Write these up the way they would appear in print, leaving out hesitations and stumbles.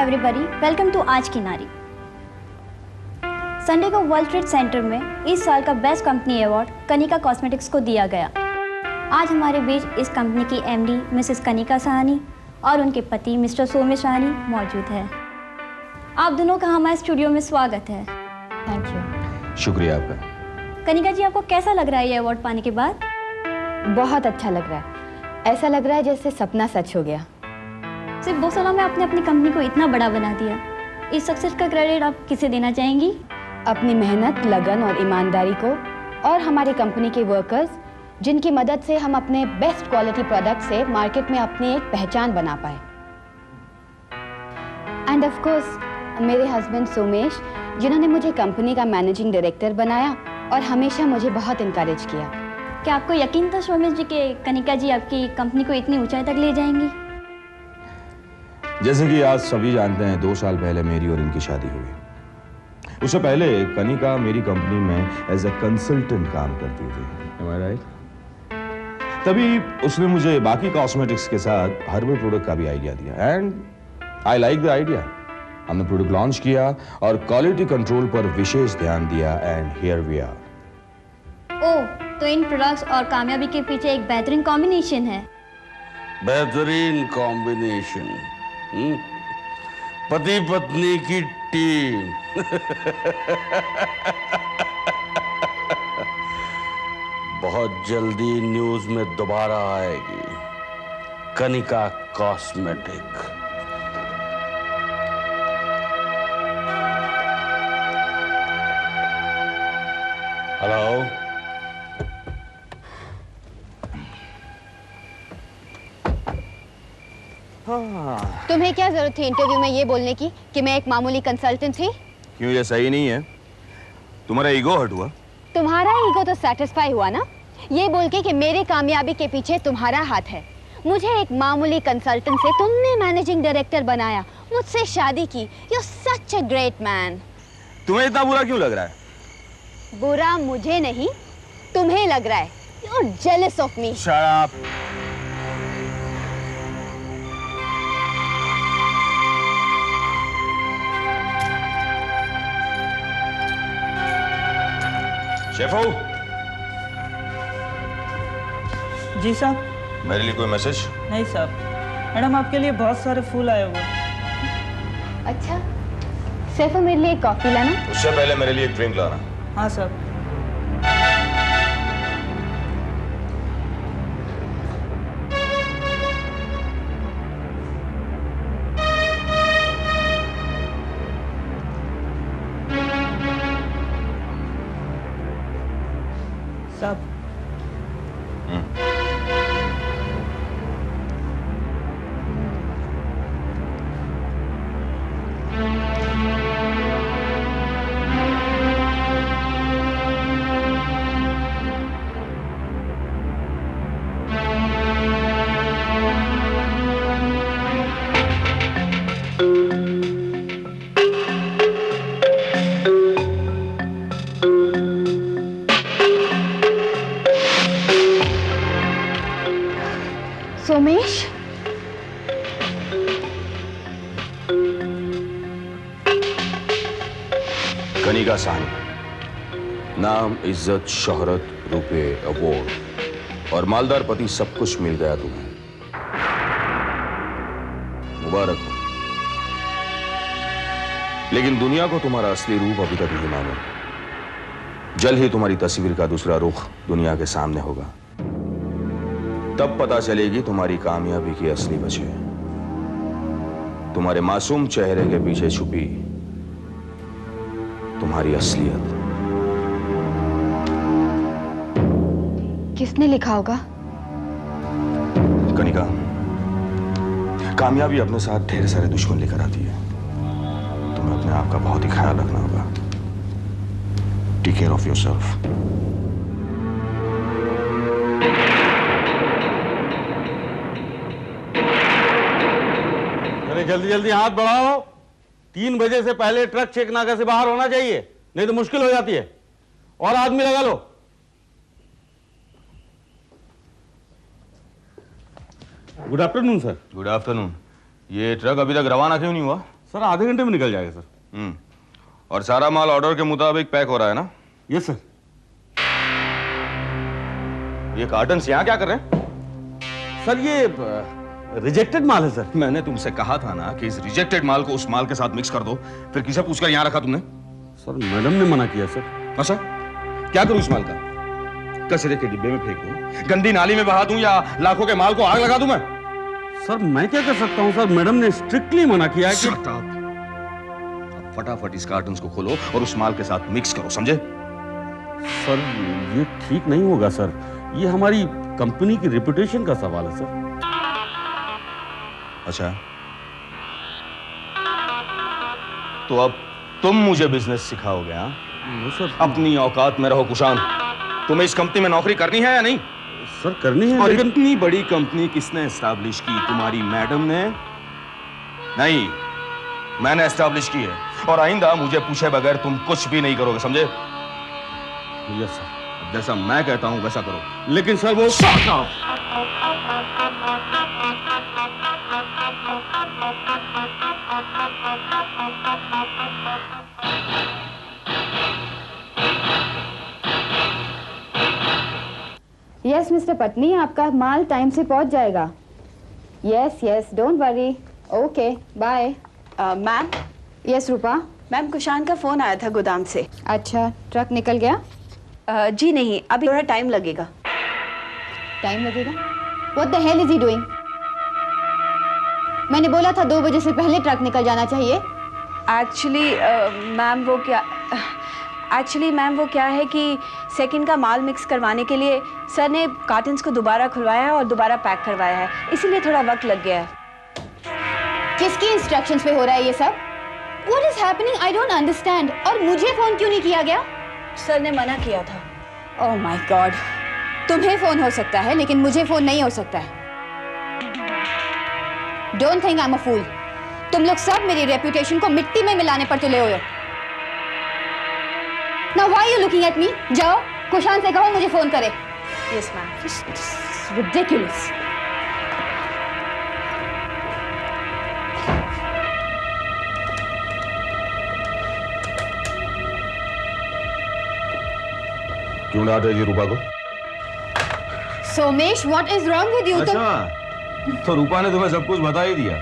Everybody, welcome to आज की नारी। संडे को वर्ल्ड ट्रेड सेंटर में इस साल का best company award Kanika cosmetics को दिया गया। आज हमारे बीच इस कंपनी की एमडी मिसेस कनिका साहनी और उनके पति मिस्टर सोमेश साहनी मौजूद है। आप दोनों का हमारे स्टूडियो में स्वागत है। Thank you. शुक्रिया आपका। कनिका जी, आपको कैसा लग रहा है ये अवार्ड पाने के बाद? बहुत अच्छा लग रहा है। ऐसा लग रहा है जैसे सपना सच हो गया। सिर्फ 2 सालों में आपने अपनी कंपनी को इतना बड़ा बना दिया। इस सक्सेस का क्रेडिट आप किसे देना चाहेंगी? अपनी मेहनत, लगन और ईमानदारी को, और हमारी कंपनी के वर्कर्स जिनकी मदद से हम अपने बेस्ट क्वालिटी प्रोडक्ट से मार्केट में अपनी एक पहचान बना पाए। एंड ऑफ कोर्स मेरे हस्बैंड सोमेश, जिन्होंने मुझे कंपनी का मैनेजिंग डायरेक्टर बनाया और हमेशा मुझे बहुत इनकरेज किया। क्या आपको यकीन था सोमेश जी के कनिका जी आपकी कंपनी को इतनी ऊंचाई तक ले जाएंगी? जैसे कि आज सभी जानते हैं, 2 साल पहले मेरी और इनकी शादी हुई। उससे पहले कनिका मेरी कंपनी में एज अ कंसल्टेंट काम करती थी। Am I right? तभी उसने मुझे बाकी कॉस्मेटिक्स के साथ हर्बल प्रोडक्ट का भी आइडिया दिया and I like the idea. हमने प्रोडक्ट लॉन्च किया और क्वालिटी कंट्रोल पर विशेष ध्यान दिया एंड हियर वी आर। ओह, तो इन प्रोडक्ट्स और कामयाबी के पीछे एक बेहतरीन कॉम्बिनेशन है। बेहतरीन कॉम्बिनेशन, पति पत्नी की टीम। बहुत जल्दी न्यूज में दोबारा आएगी कनिका कॉस्मेटिक। हेलो, तुम्हें क्या जरूरत थी इंटरव्यू में ये बोलने की कि मैं एक मामूली कंसल्टेंट थी? क्यों, ये सही नहीं है? तुम्हारा ईगो हर्ट हुआ? तुम्हारा ईगो तो सेटिस्फाई हुआ ना, ये बोल के कि मेरी कामयाबी के पीछे तुम्हारा हाथ है। मुझे एक मामूली कंसल्टेंट से तुमने मैनेजिंग डायरेक्टर बनाया, मुझसे शादी की। You such a great man. तुम्हें इतना बुरा क्यों लग रहा है? बुरा मुझे नहीं, तुम्हें लग रहा है। You're jealous of me. Shut up. शेफो, जी साहब। मेरे लिए कोई मैसेज? नहीं साहब, मैडम आपके लिए बहुत सारे फूल आए हुए। अच्छा, सिर्फ मेरे लिए एक कॉफी लाना। उससे पहले मेरे लिए एक ड्रिंक लाना। हाँ साहब। साहब, सोमेश, कनिका साहनी, नाम, इज्जत, शोहरत, रुपए, अवार्ड और मालदार पति, सब कुछ मिल गया तुम्हें। मुबारक हो। लेकिन दुनिया को तुम्हारा असली रूप अभी तक नहीं मालूम। जल्द ही तुम्हारी तस्वीर का दूसरा रुख दुनिया के सामने होगा। तब पता चलेगी तुम्हारी कामयाबी की असली वजह। तुम्हारे मासूम चेहरे के पीछे छुपी तुम्हारी असलियत। किसने लिखा होगा? कनिका, कामयाबी अपने साथ ढेर सारे दुश्मन लेकर आती है। तुम्हें अपने आप का बहुत ही ख्याल रखना होगा। Take care of yourself. जल्दी जल्दी हाथ बढ़ाओ। 3 बजे से पहले ट्रक चेक नाका से बाहर होना चाहिए, नहीं तो मुश्किल हो जाती है। और आदमी लगा लो। Good afternoon sir. Good afternoon. ये ट्रक अभी तक रवाना क्यों नहीं हुआ? सर आधे घंटे में निकल जाएगा सर। और सारा माल ऑर्डर के मुताबिक पैक हो रहा है ना? Yes sir. ये कार्टन्स यहाँ क्या कर रहे हैं? सर ये रिजेक्टेड माल है सर। मैंने तुमसे कहा था ना कि इस रिजेक्टेड माल को उस माल के साथ मिक्स कर दो, फिर किसे पूछकर यहाँ रखा तुमने? सर मैडम ने मना किया सर। अच्छा, क्या करूं इस माल का? कचरे के डिब्बे में फेंक दूं, गंदी नाली में बहा दूं, या लाखों के माल को आग लगा दूं मैं? सर मैं क्या कर सकता हूं सर, मैडम ने स्ट्रिक्टली मना किया है कि अब फटाफट इस कार्टन्स को खोलो और उस माल के साथ मिक्स करो, समझे? सर ये ठीक नहीं होगा सर, ये हमारी कंपनी की रेपुटेशन का सवाल है सर। अच्छा, तो अब तुम मुझे बिजनेस सिखाओगे? हाँ सर। अपनी औकात में रहो कुशान। तुम्हें इस कंपनी में नौकरी करनी है या नहीं? सर करनी है। और लेकिन इतनी बड़ी कंपनी किसने एस्टैब्लिश की? तुम्हारी मैडम ने? नहीं, मैंने एस्टैब्लिश की है, और आइंदा मुझे पूछे बगैर तुम कुछ भी नहीं करोगे, समझे? Yes sir. अब जैसा मैं कहता हूं वैसा करो। लेकिन सर वो यस मिस्टर पत्नी, आपका माल टाइम से पहुंच जाएगा। Yes yes, don't worry. Okay bye. Ma'am. Yes Rupa. Ma'am Kushan का फोन आया था गोदाम से। अच्छा, ट्रक निकल गया? जी नहीं, अभी थोड़ा टाइम लगेगा। टाइम लगेगा? What the hell is he doing? मैंने बोला था 2 बजे से पहले ट्रक निकल जाना चाहिए। एक्चुअली मैम वो क्या है कि सेकंड का माल मिक्स करवाने के लिए सर ने कार्टन्स को दोबारा खुलवाया है और दोबारा पैक करवाया है, इसीलिए थोड़ा वक्त लग गया है। किसकी इंस्ट्रक्शंस पे हो रहा है ये सब? What is happening? I don't understand. और मुझे फोन क्यों नहीं किया गया? सर ने मना किया था। Oh my God. तुम्हें फोन हो सकता है लेकिन मुझे फोन नहीं हो सकता है। Don't think I'm a fool. तुम लोग सब मेरी रेपुटेशन को मिट्टी में मिलाने पर तुले हुए हो। Now why are you looking at me? जाओ कुशान से कहो मुझे फोन करे। Yes ma'am. Ridiculous. क्यों डांट रही थी रूपा को? Somesh, what is wrong with you? अच्छा, तो रूपा ने तुम्हें सब कुछ बता ही दिया।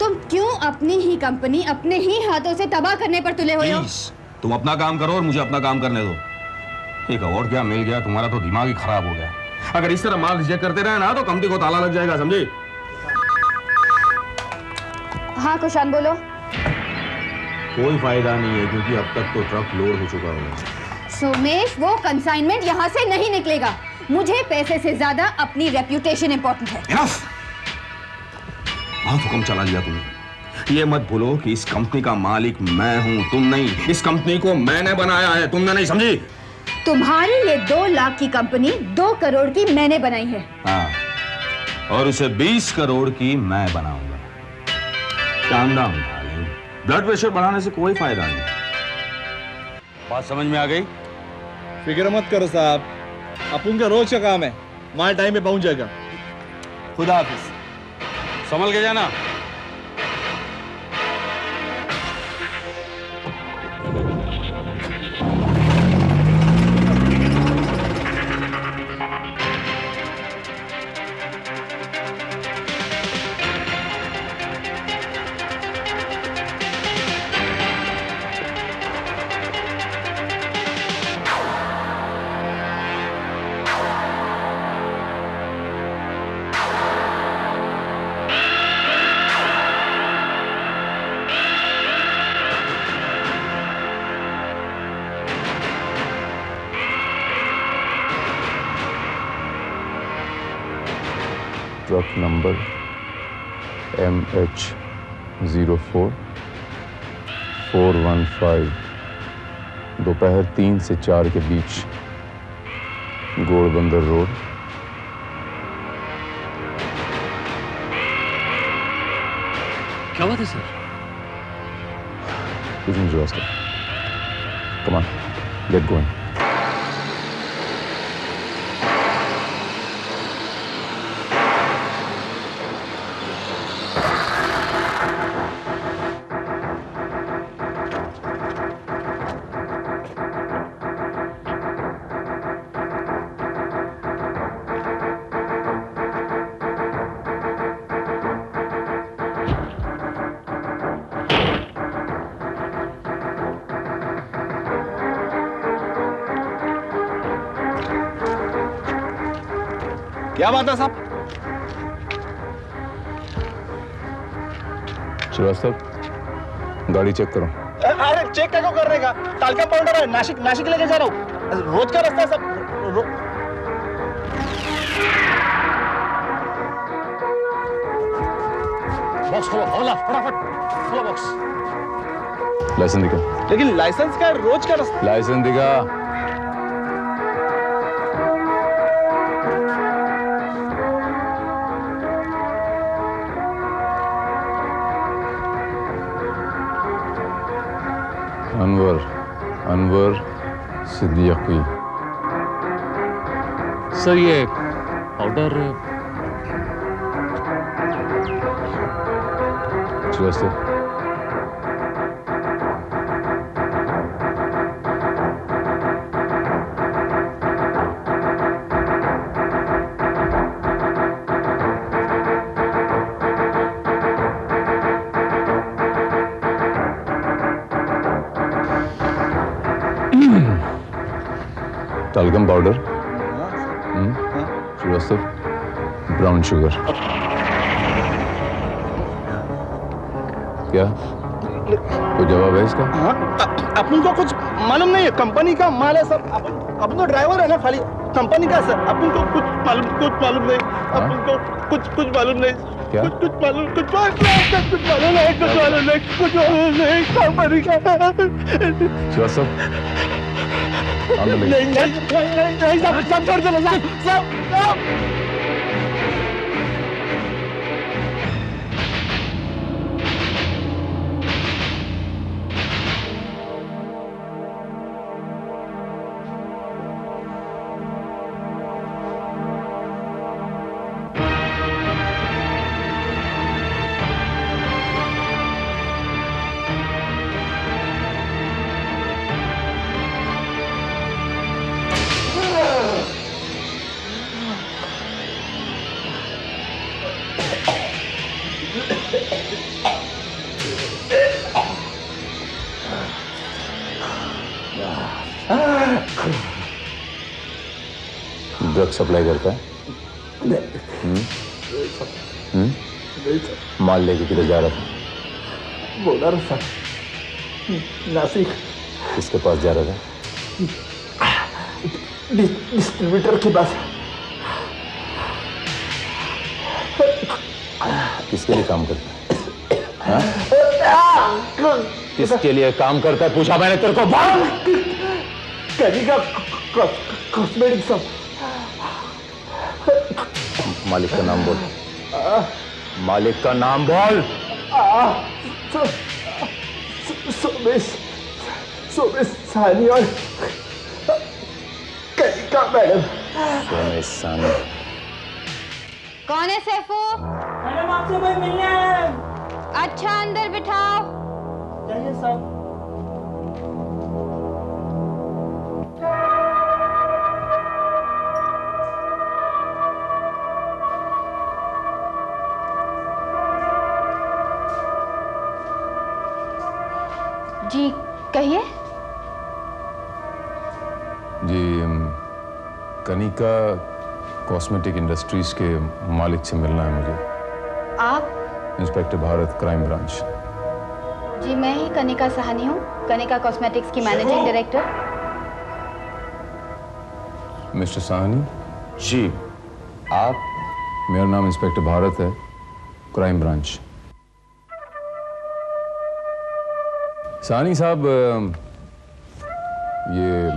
तुम क्यों अपनी ही कंपनी अपने ही हाथों से तबाह करने पर तुले हुए हो? प्लीज, तुम अपना काम करो और मुझे अपना काम करने दो। एक अवार्ड क्या मिल गया, तुम्हारा तो दिमाग ही खराब हो गया। अगर इस तरह माल रिजेक्ट करते रहे ना तो कंपनी को ताला लग जाएगा, समझे? हाँ कुशान बोलो। कोई फायदा नहीं है क्योंकि अब तक तो ट्रक लोड हो चुका होगा। सोमेश, वो कंसाइनमेंट यहाँ से नहीं निकलेगा। मुझे पैसे से ज्यादा अपनी रेप्यूटेशन इंपॉर्टेंट है। Enough! बहुत हुक्म चला लिया तुमने। ये मत भूलो कि इस कंपनी का मालिक मैं हूं, तुम नहीं। इस कंपनी को मैंने बनाया है, तुमने नहीं, समझी? तुम्हारी ये 2 लाख की कंपनी 2 करोड़ की मैंने बनाई है। हाँ, और उसे 20 करोड़ की मैं बनाऊंगा। Calm down darling, blood pressure बढ़ाने से कोई फायदा नहीं। बात समझ में आ गई? फिक्र मत करो साहब, अपन का रोज का काम है, माल टाइम पे पहुंच जाएगा। खुदा हाफिज। संभल के जाना। ट्रक नंबर MH04-415 दोपहर 3 से 4 के बीच घोड़बंदर रोड। क्या बात है सर? कुछ नहीं रास्ता। Come on, get going. क्या बात है साहब? श्रीवास्तव, गाड़ी चेक करो। अरे चेक क्या कर रहेगा? टाल्कम पाउडर है, नासिक लेके जा रहा हूँ, रोज का रास्ता है सब। बॉक्स खोलो, ओला फटाफट खोलो बॉक्स। लाइसेंस दिखा। लेकिन लाइसेंस का रोज का रास्ता। लाइसेंस दिखा। अनवर सिद्दीकी। सर ये powder Srivastava, talcum powder, Srivastava, brown sugar. क्या कोई जवाब है इसका? हाँ, अपन को कुछ मालूम नहीं है, कंपनी का माल है सर। अपन तो ड्राइवर है ना, खाली कंपनी का सर। अपन को कुछ मालूम नहीं। अपन को कुछ मालूम नहीं। क्या? कुछ मालूम नहीं कंपनी का। श्रीवास्तव, नहीं सब छोड़ दो सब। ड्रग सप्लाई करता है? माल लेके किधर जा रहा था? बोला रहा था नासिक। किसके पास जा रहा था? डिस्ट्रीब्यूटर के पास। किसके लिए काम करता है? किसके लिए काम करता है पूछा मैंने तेरे को। कनिका कॉस्मेटिक सब। मालिक का नाम बोल। मालिक का नाम बोल। सोमेश सानी और कनिका मैडम। सोमेश सानी। कौन है सैफू? मैडम आपसे कोई मिलने आया है। अच्छा अंदर बिठाओ। जाइए साहब। जी कहिए। जी कनिका कॉस्मेटिक इंडस्ट्रीज के मालिक से मिलना है मुझे। आप? Inspector Bharat, crime branch. जी मैं ही कनिका साहनी हूँ, कनिका कॉस्मेटिक्स की मैनेजिंग डायरेक्टर। मिस्टर साहनी। जी आप? मेरा नाम इंस्पेक्टर भारत है, क्राइम ब्रांच। साहनी साहब, ये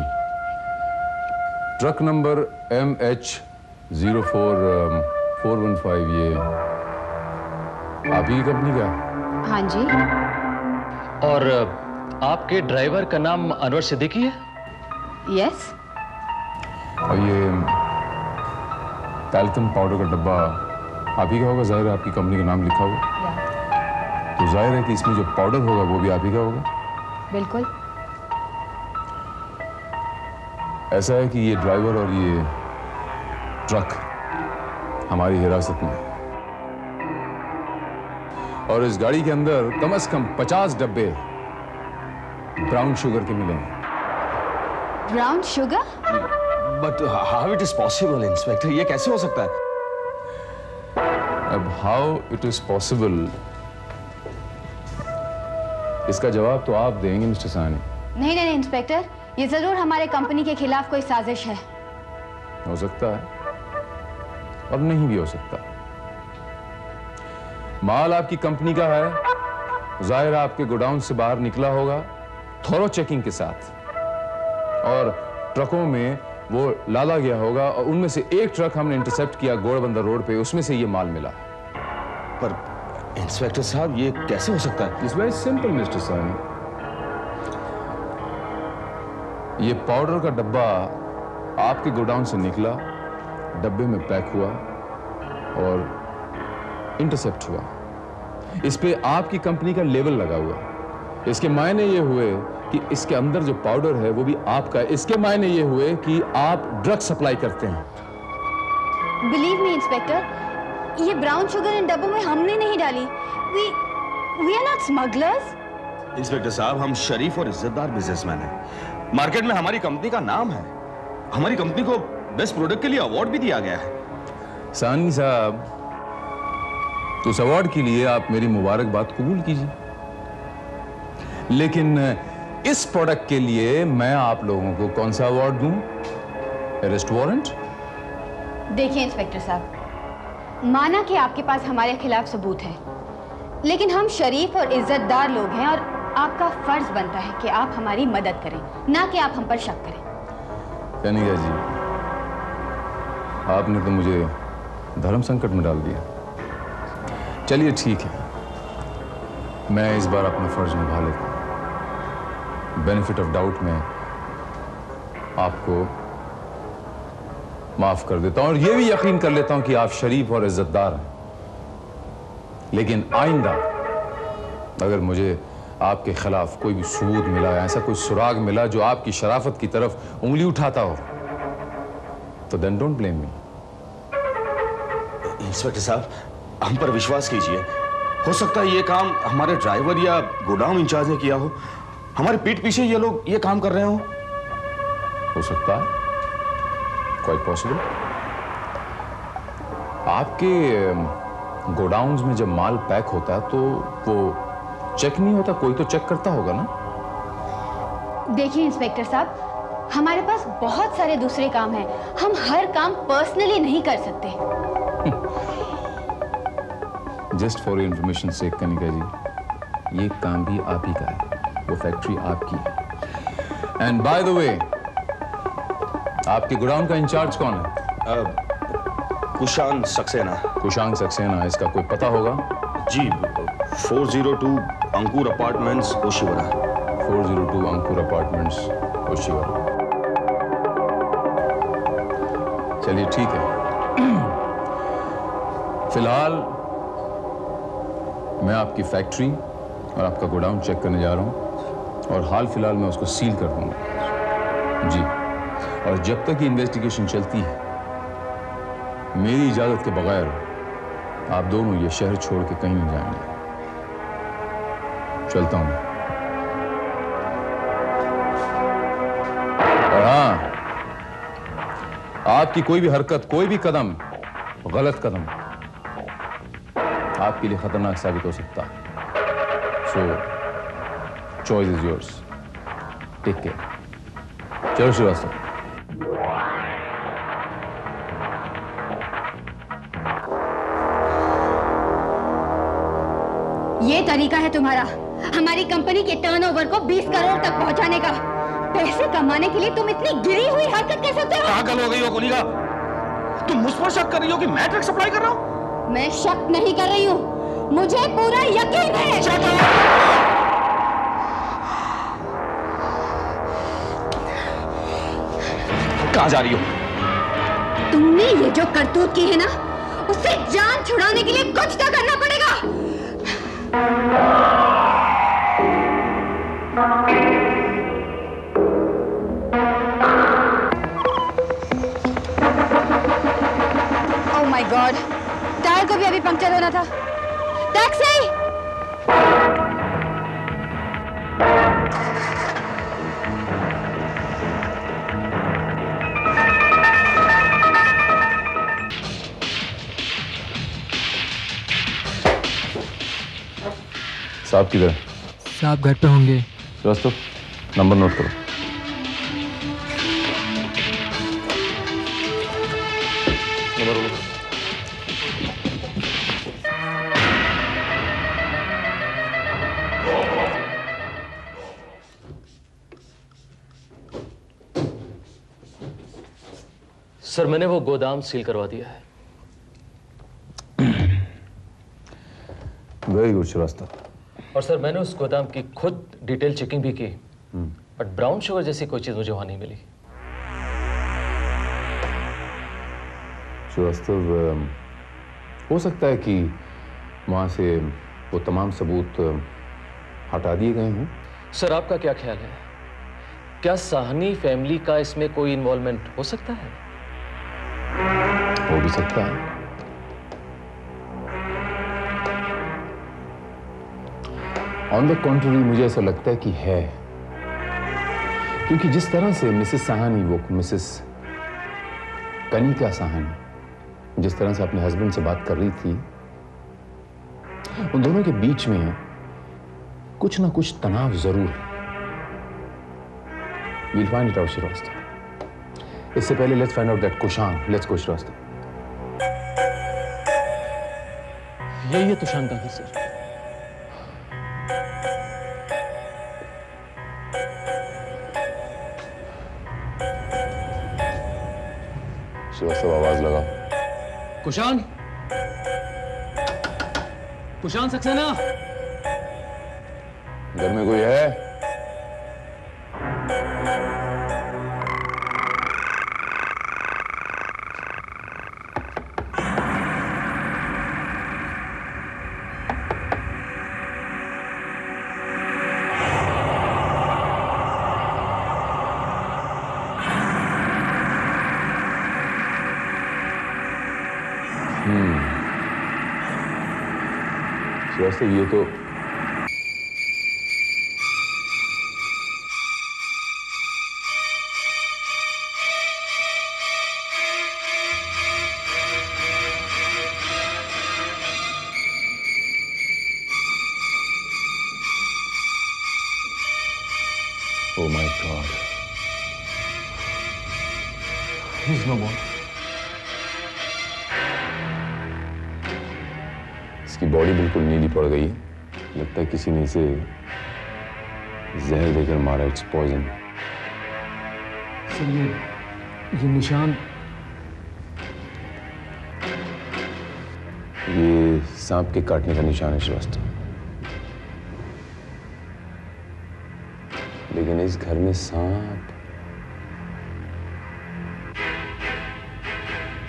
ट्रक नंबर MH04415 ये आप ही की कंपनी का? हाँ जी। और आपके ड्राइवर का नाम अनवर सिद्दीकी है? यस। और ये टाल्कम पाउडर का डब्बा आप ही का होगा? जाहिर है आपकी कंपनी का नाम लिखा होगा, तो जाहिर है कि इसमें जो पाउडर होगा वो भी आप ही का होगा। बिल्कुल। ऐसा है कि ये ड्राइवर और ये ट्रक हमारी हिरासत में है और इस गाड़ी के अंदर कम से कम 50 डब्बे ब्राउन शुगर के मिले हैं। Brown sugar? But how it is possible inspector, ये कैसे हो सकता है? अब हाउ इट इज पॉसिबल, इसका जवाब तो आप देंगे मिस्टर सानी। नहीं नहीं इंस्पेक्टर, ये जरूर हमारे कंपनी के खिलाफ कोई साजिश है। हो सकता है और नहीं भी हो सकता। माल आपकी कंपनी का है, जाहिर आपके गोडाउन से बाहर निकला होगा थोरो चेकिंग के साथ, और ट्रकों में वो लादा गया होगा, और उनमें से एक ट्रक हमने इंटरसेप्ट किया घोड़बंदर रोड पे, उसमें से ये माल मिला। पर इंस्पेक्टर साहब ये कैसे हो सकता है? इट्स वेरी सिंपल मिस्टर सानी। ये पाउडर का डब्बा आपके गोडाउन से निकला, डब्बे में पैक हुआ और इंटरसेप्ट हुआ। इस पे आपकी कंपनी का लेबल लगा हुआ। इसके मायने ये हुए कि इसके अंदर जो पाउडर है वो भी आपका है। इसके मायने ये हुए कि आप ड्रग सप्लाई करते हैं। बिलीव मी इंस्पेक्टर, ये ब्राउन शुगर इन डब्बों में हमने नहीं डाली। We are not smugglers. Inspector साहब, हम शरीफ और इज्जतदार बिजनेसमैन हैं। मार्केट में हमारी कंपनी का नाम है। हमारी कंपनी को बेस्ट प्रोडक्ट के लिए अवार्ड भी दिया गया है। सानी साहब, तो उस अवार्ड के लिए आप मेरी मुबारकबाद कबूल कीजिए, लेकिन इस प्रोडक्ट के लिए मैं आप लोगों को कौन सा अवार्ड दूं? Arrest warrant? देखिए इंस्पेक्टर साहब, माना कि आपके पास हमारे खिलाफ सबूत है, लेकिन हम शरीफ और इज्जतदार लोग हैं और आपका फर्ज बनता है कि आप हमारी मदद करें, ना कि आप हम पर शक करें। कनिका जी, आपने तो मुझे धर्म संकट में डाल दिया। चलिए ठीक है, मैं इस बार अपना फर्ज निभा लेता हूं। बेनिफिट ऑफ डाउट में आपको माफ कर देता हूं और यह भी यकीन कर लेता हूं कि आप शरीफ और इज्जतदार हैं। लेकिन आइंदा अगर मुझे आपके खिलाफ कोई भी सबूत मिला, ऐसा कोई सुराग मिला जो आपकी शराफत की तरफ उंगली उठाता हो, तो then don't blame me. Inspector साहब, हम पर विश्वास कीजिए। हो सकता है ये काम हमारे ड्राइवर या गोडाउन इंचार्ज ने किया हो। हमारे पीठ पीछे ये लोग ये काम कर रहे हो सकता है, क्वाइट पॉसिबल। आपके गोडाउन्स में जब माल पैक होता है तो वो चेक नहीं होता, कोई तो चेक करता होगा ना? देखिए इंस्पेक्टर साहब, हमारे पास बहुत सारे दूसरे काम हैं। हम हर काम पर्सनली नहीं कर सकते। जस्ट फॉर इंफॉर्मेशन से कनिका जी, ये काम भी आप ही का है, वो फैक्ट्री आपकी है। एंड बाय द वे, आपके गोडाउन का इंचार्ज कौन है? कुशांग सक्सेना। कुशांग सक्सेना, इसका कोई पता होगा? जी, 402 अंकुर अपार्टमेंट्स, ओशिवरा। 402 अंकुर अपार्टमेंट्स, ओशिवरा। चलिए ठीक है। फिलहाल मैं आपकी फैक्ट्री और आपका गोडाउन चेक करने जा रहा हूं और हाल फिलहाल मैं उसको सील कर दूंगा जी। और जब तक ये इन्वेस्टिगेशन चलती है, मेरी इजाजत के बगैर आप दोनों ये शहर छोड़ के कहीं नहीं जाएंगे। चलता हूं। और हाँ, आपकी कोई भी हरकत, कोई भी कदम, गलत कदम आपके लिए खतरनाक साबित हो सकता है। So choice is yours. Take care. चलो श्रीवास्तव। ये तरीका है तुम्हारा हमारी कंपनी के टर्नओवर को 20 करोड़ तक पहुंचाने का? पैसे कमाने के लिए तुम इतनी गिरी हुई हरकत कर सकते हो? पागल हो गई हो कनिका? तुम मुझ पर शक कर रही हो कि मैं ड्रग सप्लाई कर रहा हूं? मैं शक नहीं कर रही हूँ, मुझे पूरा यकीन है। कहां जा रही हो? तुमने ये जो करतूत की है ना, उससे जान छुड़ाने के लिए कुछ तो करना पड़ेगा। ओह माय गॉड, टायर को भी अभी पंक्चर होना था। टैक्सी! साहब किधर? साहब घर पे होंगे। श्रीवास्तव, नंबर नोट करो। नंबर बोलो। सर मैंने वो गोदाम सील करवा दिया है। Very good Srivastava. और सर मैंने उस गोदाम की खुद डिटेल चेकिंग भी की, बट ब्राउन शुगर जैसी कोई चीज मुझे वहां नहीं मिली। श्रीवास्तव, हो सकता है कि वहां से वो तमाम सबूत हटा दिए गए हों। सर आपका क्या ख्याल है, क्या साहनी फैमिली का इसमें कोई इन्वॉल्वमेंट हो सकता है? हो भी सकता है। ऑन द कॉन्ट्ररी मुझे ऐसा लगता है कि है, क्योंकि जिस तरह से मिसेस साहनी, वो मिसेस कनिका साहनी जिस तरह से अपने हस्बैंड से बात कर रही थी, उन दोनों के बीच में कुछ ना कुछ तनाव जरूर है। We'll find it out, Srivastava. इससे पहले let's find out that Kushang. Let's go Srivastava. यही है तुशान का घर सर। श्रीवास्तव, आवाज लगाओ। कुशान, कुशान सक्सेना, घर में कोई है? श्रीवास्तव, ये तो Oh my God. He's no more. इसकी बॉडी बिल्कुल नीली पड़ गई है। लगता है किसी ने इसे जहर देकर मारा। It's poison. सर ये निशान, ये सांप के काटने का निशान है श्रीवास्तव। लेकिन इस घर में सांप,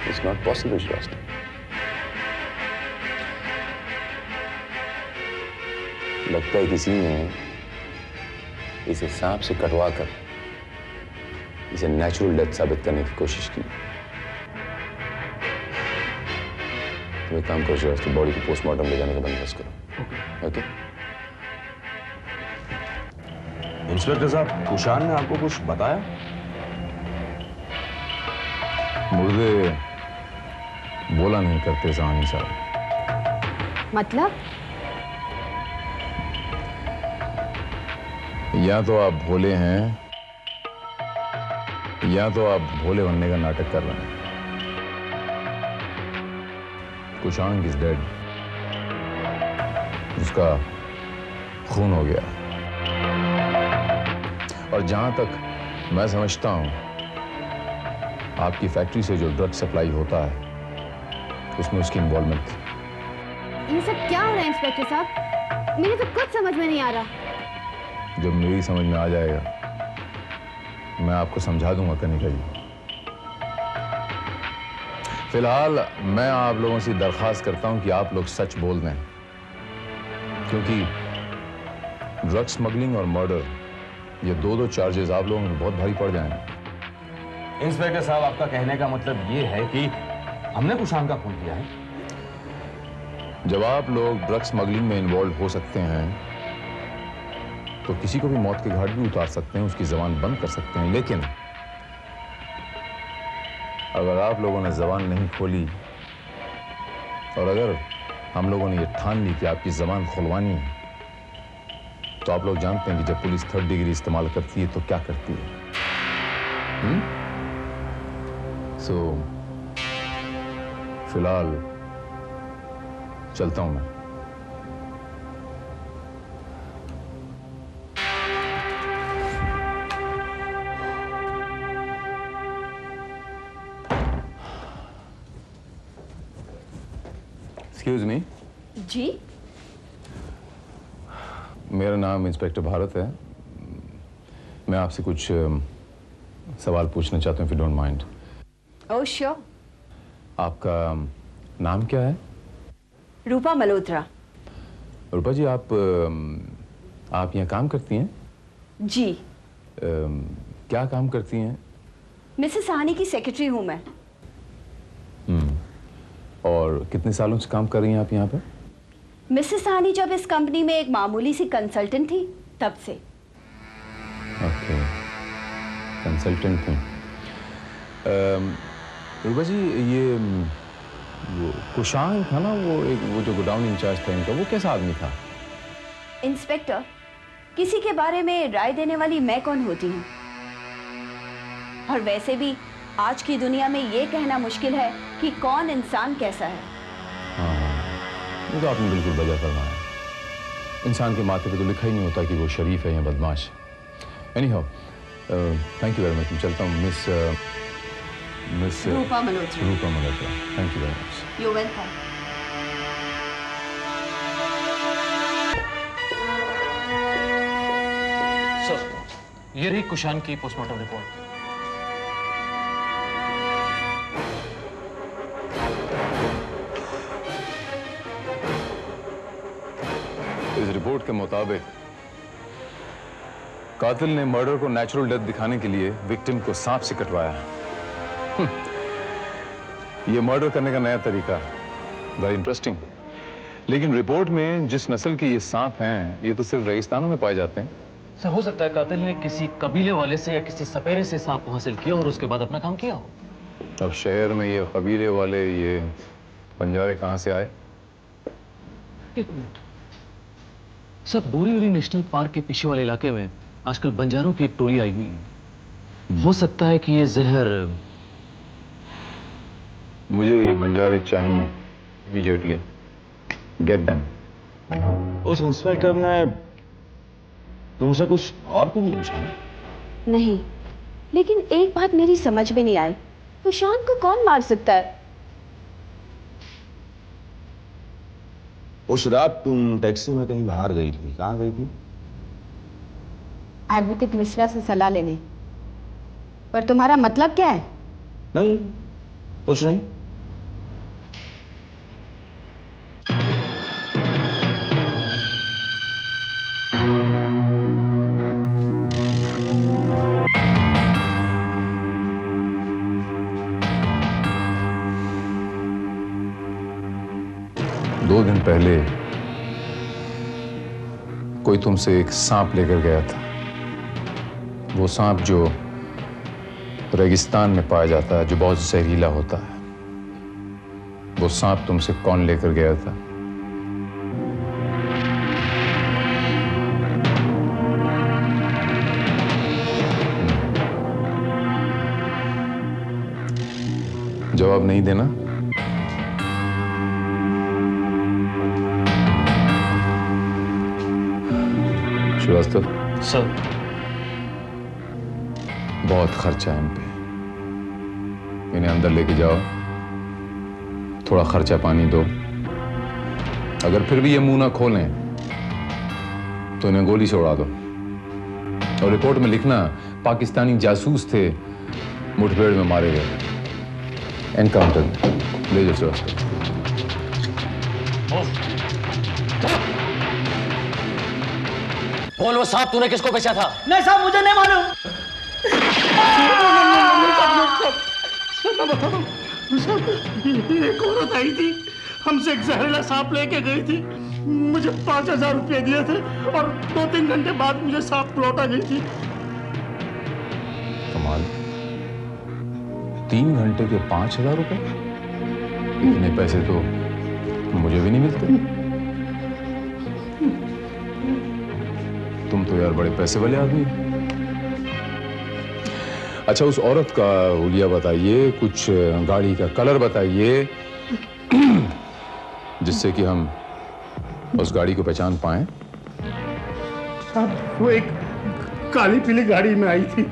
इट्स नॉट पॉसिबल श्रीवास्तव। लगता है किसी ने इसे सांप से कटवा कर इसे नेचुरल डेथ साबित करने की कोशिश की। तुम एक काम करो श्रीवास्तव, बॉडी को पोस्टमार्टम ले जाने का बंदोबस्त करो। ओके? इंस्पेक्टर साहब, कुशान ने आपको कुछ बताया? मुर्दे बोला नहीं करते साहनी साहब। मतलब? या तो आप भोले हैं या तो आप भोले बनने का नाटक कर रहे हैं। Kushang is dead. उसका खून हो गया। और जहां तक मैं समझता हूं, आपकी फैक्ट्री से जो ड्रग सप्लाई होता है उसमें उसकी इन्वॉल्वमेंट थी। ये सब क्या हो रहा है इंस्पेक्टर साहब? मुझे तो कुछ समझ में नहीं आ रहा। जब मेरी समझ में आ जाएगा मैं आपको समझा दूंगा कनिका जी। फिलहाल मैं आप लोगों से दरखास्त करता हूं कि आप लोग सच बोल दें, क्योंकि ड्रग स्मगलिंग और मर्डर, ये दो चार्जेस आप लोगों में बहुत भारी पड़ जाएंगे। इंस्पेक्टर साहब, आपका कहने का मतलब ये है कि हमने कुशांग का खून किया है? जब आप लोग ड्रग स्मगलिंग में इन्वॉल्व हो सकते हैं तो किसी को भी मौत के घाट भी उतार सकते हैं, उसकी जबान बंद कर सकते हैं। लेकिन अगर आप लोगों ने जबान नहीं खोली और अगर हम लोगों ने ये ठान ली कि आपकी जबान खुलवानी है, तो आप लोग जानते हैं कि जब पुलिस 3rd डिग्री इस्तेमाल करती है तो क्या करती है। सो फिलहाल चलता हूं मैं। Excuse me. जी, मेरा नाम इंस्पेक्टर भारत है। मैं आपसे कुछ सवाल पूछना चाहता हूँ, if you don't mind. Oh sure. आपका नाम क्या है? रूपा मल्होत्रा। रूपा जी, आप यहाँ काम करती हैं? जी। क्या काम करती हैं? मिसेस साहनी की सेक्रेटरी हूँ मैं। और कितने सालों से काम कर रही हैं आप यहाँ पे? मिसेस साहनी जब इस कंपनी में एक मामूली सी कंसल्टेंट थी तब से। ओके, कंसल्टेंट थी। रूपा जी, ये वो कुशांग था ना, वो जो गोडाउन इंचार्ज था इनका, वो कैसा आदमी था? इंस्पेक्टर, किसी के बारे में राय देने वाली मैं कौन होती हूँ? और वैसे भी आज की दुनिया में ये कहना मुश्किल है कि कौन इंसान कैसा है। हाँ, ये तो आपने बिल्कुल वजह फरमाया। इंसान के माथे पे तो लिखा ही नहीं होता कि वो शरीफ है या बदमाश। Anyhow, thank you very much. मैं चलता हूँ। Miss Rupa Malhotra. Rupa Malhotra, thank you very much. You welcome. Sir, ये रही कुशान की पोस्टमार्टम रिपोर्ट। इस रिपोर्ट के मुताबिक कातिल ने मर्डर को नेचुरल डेथ दिखाने के लिए विक्टिम को सांप से कटवाया। ये मर्डर करने का नया तरीका, वेरी इंटरेस्टिंग। लेकिन रिपोर्ट में जिस नस्ल के ये सांप हैं, ये तो सिर्फ रेगिस्तानों में पाए जाते हैं। सर, हो सकता है कातिल ने किसी कबीले वाले से या किसी सपेरे से सांप को हासिल किया और उसके बाद अपना काम किया हो। अब शहर में ये कबीले वाले, ये बंजारे कहाँ से आए? एक minute sir, Borivali national park के पीछे वाले इलाके में आजकल बंजारों की एक टोली आई हुई है। हो सकता है कि ये जहर। मुझे ये बंजारे चाहिए इमीडिएटली। Get them. उस इंस्पेक्टर ने तुमसे कुछ और भी पूछा? नहीं, लेकिन एक बात मेरी समझ में नहीं आई, कुशान को कौन मार सकता है? उस रात तुम टैक्सी में कहीं बाहर गई थी, कहाँ गई थी? एडवोकेट मिश्रा से सलाह लेने। पर तुम्हारा मतलब क्या है? नहीं, कुछ नहीं। दो दिन पहले कोई तुमसे एक सांप लेकर गया था। वो सांप जो रेगिस्तान में पाया जाता है, जो बहुत जहरीला होता है। वो सांप तुमसे कौन लेकर गया था? जवाब नहीं देना। श्रीवास्तव सर, बहुत खर्चा है इन पे। इन्हें अंदर लेके जाओ, थोड़ा खर्चा पानी दो। अगर फिर भी ये मुंह ना खोलें तो इन्हें गोली से उड़ा दो। और रिपोर्ट में लिखना पाकिस्तानी जासूस थे, मुठभेड़ में मारे गए, एनकाउंटर। ले जाओ श्रीवास्तव। बोल, वो सांप तूने किसको बेचा था? नहीं साहब, मुझे नहीं मालूम। एक औरत आई थी, हमसे एक जहरीला सांप लेके गई थी। मुझे 5,000 रुपये दिए थे और 2-3 घंटे बाद मुझे सांप लौटा गई थी। कमाल, 3 घंटे के 5,000 रुपए? इतने पैसे तो मुझे भी नहीं मिलते। तो यार बड़े पैसे वाले आदमी। अच्छा, उस औरत का हुलिया बताइए, कुछ गाड़ी का कलर बताइए जिससे कि हम उस गाड़ी को पहचान पाएं। साहब वो एक काली पीली गाड़ी में आई थी।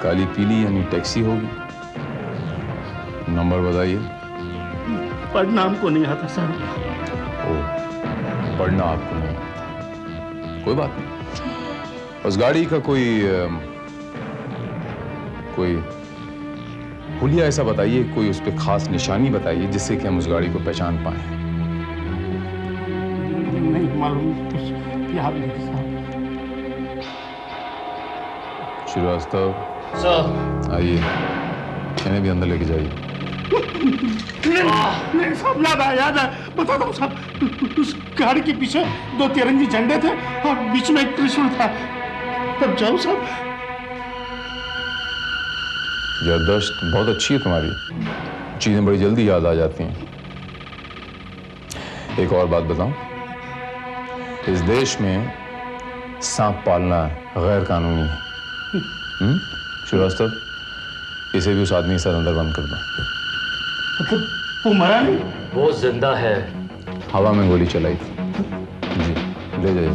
काली पीली यानी टैक्सी होगी। नंबर बताइए। पढ़ना हमको नहीं आता साहब। ओ, पढ़ना आपको नहीं, कोई बात नहीं। उस गाड़ी का कोई हुलिया ऐसा बताइए, कोई उस पर खास निशानी बताइए जिससे कि हम उस गाड़ी को पहचान पाएं। नहीं मालूम, कुछ याद नहीं साहब। श्रीवास्तव सर, आइए, इन्हें भी अंदर लेके जाइए। नहीं साहब, याद है, बताता हूँ साहब। उस गाड़ी के पीछे 2 तिरंगी झंडे थे और बीच में एक त्रिशूल था। तब जाओ साहब। याददाश्त बहुत अच्छी है तुम्हारी, चीजें बड़ी जल्दी याद आ जाती हैं। एक और बात बताऊं, इस देश में सांप पालना गैर कानूनी है। श्रीवास्तव, इसे भी उस आदमी के साथ अंदर बंद कर दो। मतलब वो मरा नहीं? वो जिंदा है। हवा में गोली चलाई थी। जी, ले जाइए।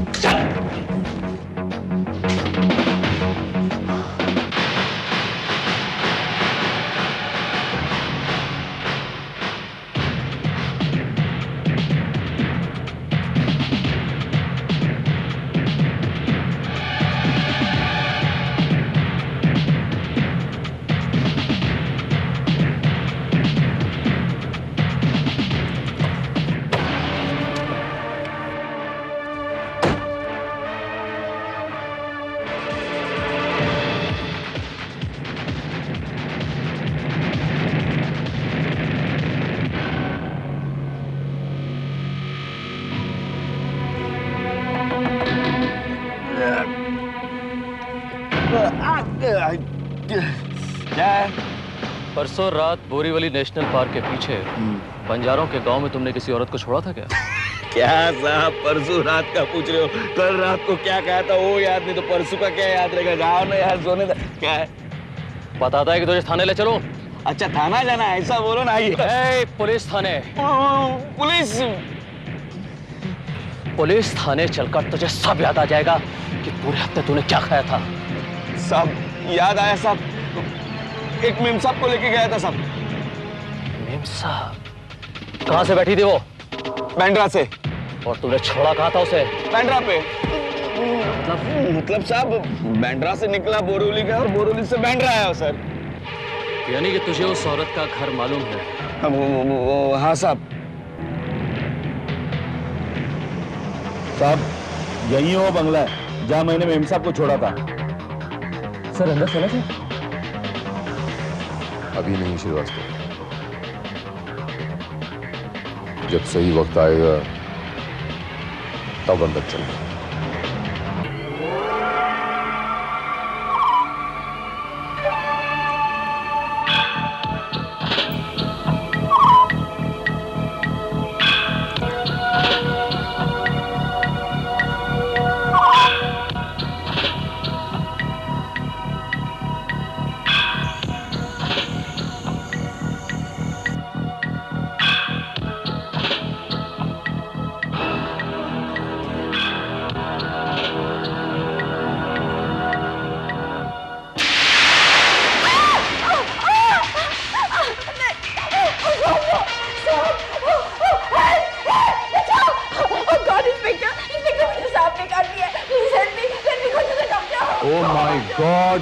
क्या है? परसों रात बोरीवली नेशनल पार्क के पीछे बंजारों के गांव में तुमने किसी औरत को छोड़ा था क्या? क्या साहब, परसों रात का पूछ रहे हो? कल रात को क्या कहा था वो याद नहीं तो परसों का क्या याद रहेगा? जाओ ना यार, सोने दो। क्या है? बताता है कि तुझे थाने ले चलो। अच्छा, थाना जाना है, ऐसा बोलो ना। आइए। पुलिस थाने। पुलिस थाने चलकर तुझे सब याद आ जाएगा कि पूरे हफ्ते तूने क्या खाया था। साहब याद आया साहब, एक मेम साहब को लेके गया था साहब। मेम साहब? कहाँ से बैठी थी वो? बैंड्रा से। और तूने छोड़ा कहाँ था उसे? बैंड्रा पे। मतलब साहब, बैंड्रा से निकला बोरीवली गया और बोरीवली से बैंड्रा आया सर। यानी कि तुझे उस औरत का घर मालूम है? हाँ साहब। साहब यही वो बंगला है जहाँ मैंने मेम साहब को छोड़ा था। सर अंदर चला था? अभी नहीं श्रीवास्तव, जब सही वक्त आएगा तब अंदर चलेगा।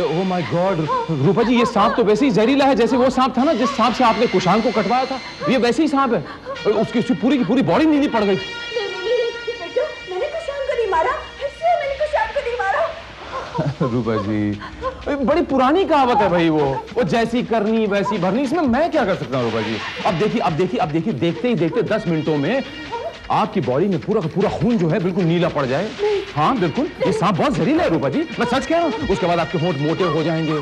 ओह माय गॉड, रूपा जी, ये सांप तो वैसे ही जहरीला है जैसे वो सांप था ना जिस सांप से आपने कुशांग को कटवाया था। ये वैसे ही सांप है। उसकी पूरी की पूरी बॉडी नीली पड़ गई। मैंने कुशांग को नहीं मारा, मैंने कुशांग को नहीं मारा। रूपा जी, बड़ी पुरानी कहावत है भाई, वो जैसी करनी वैसी भरनी, इसमें मैं क्या कर सकता हूँ रूपा जी। अब देखिए देखते ही देखते 10 मिनटों में आपकी बॉडी में पूरा का पूरा खून जो है बिल्कुल नीला पड़ जाए। हाँ बिल्कुल, ये सांप बहुत जहरीला है रूपा जी, मैं सच कह रहा हूँ। उसके बाद आपके होंठ मोटे हो जाएंगे,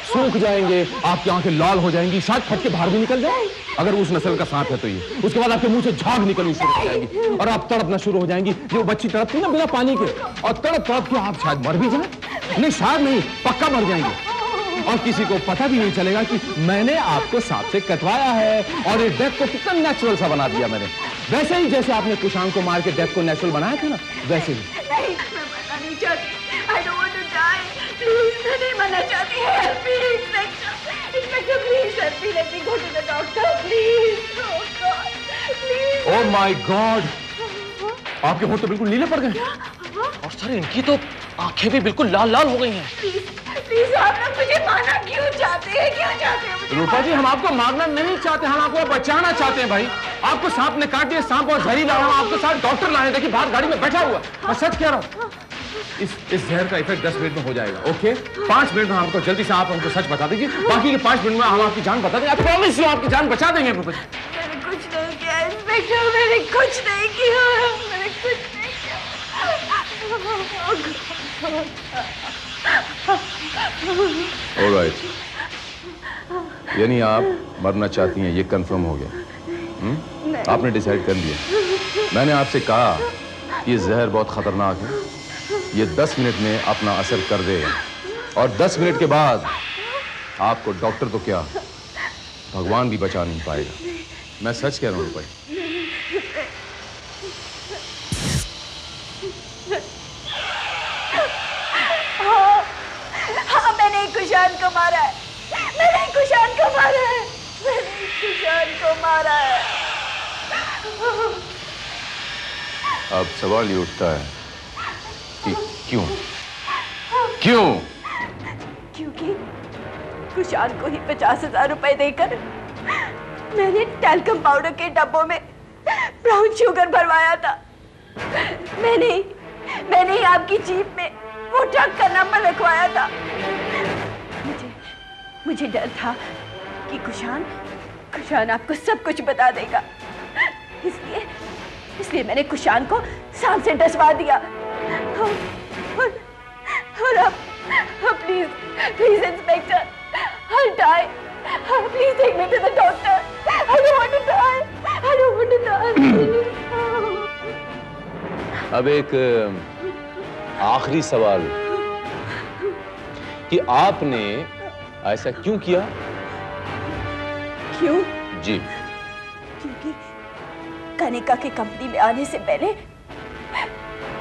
सूख जाएंगे, आपकी आंखें लाल हो जाएंगी, शायद फट के बाहर भी निकल जाए अगर उस नस्ल का सांप है तो ये। उसके बाद आपके मुंह से झाग निकलनी शुरू हो जाएगी और आप तड़पना शुरू हो जाएंगी, जो बच्ची तड़पती ना बिना पानी के, और तड़प तड़प के आप शायद मर भी जाए। नहीं, शायद नहीं, पक्का मर जाएंगे और किसी को पता भी नहीं चलेगा कि मैंने आपको सांप से कटवाया है। और इस डेथ को कितना नेचुरल सा बना दिया मैंने, वैसे ही जैसे आपने कुशांग को मार के डेथ को नेचुरल बनाया था ना, वैसे ही। नहीं, मैं मरना नहीं चाहती। I don't want to die. Please, मैं नहीं मरना चाहती। Help me, Inspector. Inspector, please help me. Let me go to the doctor, please. Oh God, please. Oh my God! आपके होंठ तो बिल्कुल नीले पड़ गए। और सर इनकी तो आंखें भी बिल्कुल लाल लाल हो गई हैं। प्लीज आप लोग मुझे मारना क्यों चाहते हैं? क्यों चाहते हैं मुझे? रूपा जी, हम आपको मारना नहीं चाहते, हम आपको बचाना चाहते हैं भाई। आपको सांप ने काट दिया, सांप और जहरीला है, हम आपके साथ डॉक्टर लाए। देखिए बाहर गाड़ी में बैठा हुआ, मैं सच कह रहा हूँ। इस जहर का इफेक्ट 10 मिनट में हो जाएगा, ओके? 5 मिनट में हमको जल्दी से आप हमको सच बता दीजिए, बाकी के 5 मिनट में हम आपकी जान बता देंगे। आई प्रॉमिस यू, आपकी जान बचा देंगे। रूपा जी, मैंने कुछ नहीं किया इंस्पेक्टर, मैंने कुछ नहीं किया, मैंने कुछ नहीं किया। ऑलराइट, यानी आप मरना चाहती हैं, ये कंफर्म हो गया। आपने डिसाइड कर लिया। मैंने आपसे कहा ये जहर बहुत खतरनाक है, ये 10 मिनट में अपना असर कर देगा और 10 मिनट के बाद आपको डॉक्टर तो क्या, भगवान भी बचा नहीं पाएगा। मैं सच कह रहा हूँ भाई। हाँ, मैंने कुशान को मारा है, मैंने कुशान को मारा है, मैंने कुशान को मारा है। अब सवाल ये उठता है कि क्यों? क्यों? क्योंकि कुशान को ही 50,000 रुपए देकर मैंने टैल्कम पाउडर के डब्बों में ब्राउन शुगर भरवाया था। मैंने ही आपकी जीप में वो ट्रक का नंबर लिखवाया था। मुझे डर था कि कुशान आपको सब कुछ बता देगा, इसलिए मैंने कुशान को सांप से डसवा दिया। और अब please inspector, I'll die. Please take me to the doctor. I don't want to die. I don't want to die. अब एक आखिरी सवाल कि आपने ऐसा क्यों किया? क्यों? जी। क्योंकि कनिका की कंपनी में आने से पहले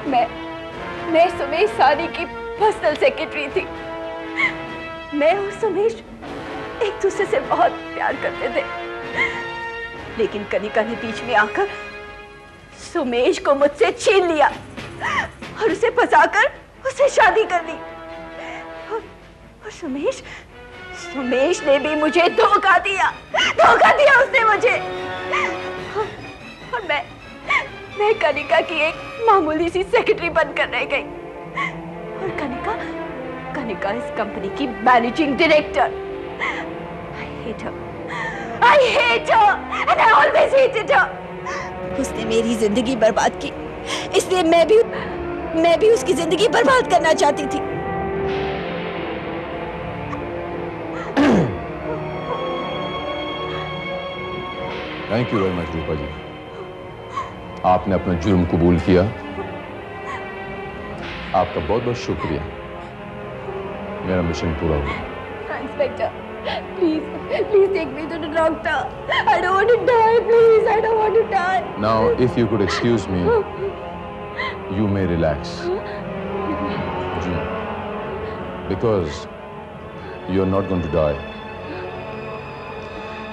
मैं सुमेश सानी की पर्सनल सेक्रेटरी थी। मैं और सुमेश एक दूसरे से बहुत प्यार करते थे, लेकिन कनिका ने बीच में आकर सुमेश को मुझसे छीन लिया और उसे फंसाकर उससे शादी कर ली। और सुमेश ने भी मुझे धोखा दिया उसने मुझे। और मैं कनिका की एक मामूली सी सेक्रेटरी बनकर रह गई। और कनिका इस कंपनी की managing director. I hate her and I always hated her. उसने मेरी जिंदगी बर्बाद की, इसलिए मैं भी उसकी जिंदगी बर्बाद करना चाहती थी। थैंक यू वेरी मच रूपा जी, आपने अपना जुर्म कबूल किया। आपका बहुत बहुत शुक्रिया, मेरा मिशन पूरा हुआ। Inspector, please take me to the doctor. I don't want to die, please. I don't want to die. Now, if you could excuse me, you may relax. जी, because you are not going to die.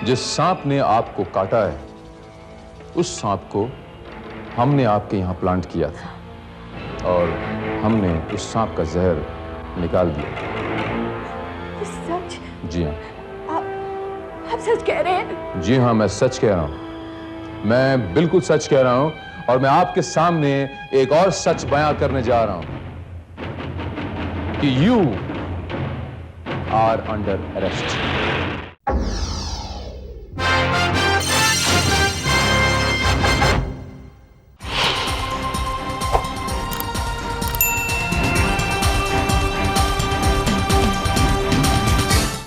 जिस सांप ने आपको काटा है, उस सांप को हमने आपके यहाँ प्लांट किया था और हमने उस सांप का जहर निकाल दिया। सच? जी हाँ। आप सच कह रहे हैं? जी हाँ, मैं सच कह रहा हूँ, मैं बिल्कुल सच कह रहा हूँ और मैं आपके सामने एक और सच बयां करने जा रहा हूँ कि यू आर अंडर अरेस्ट।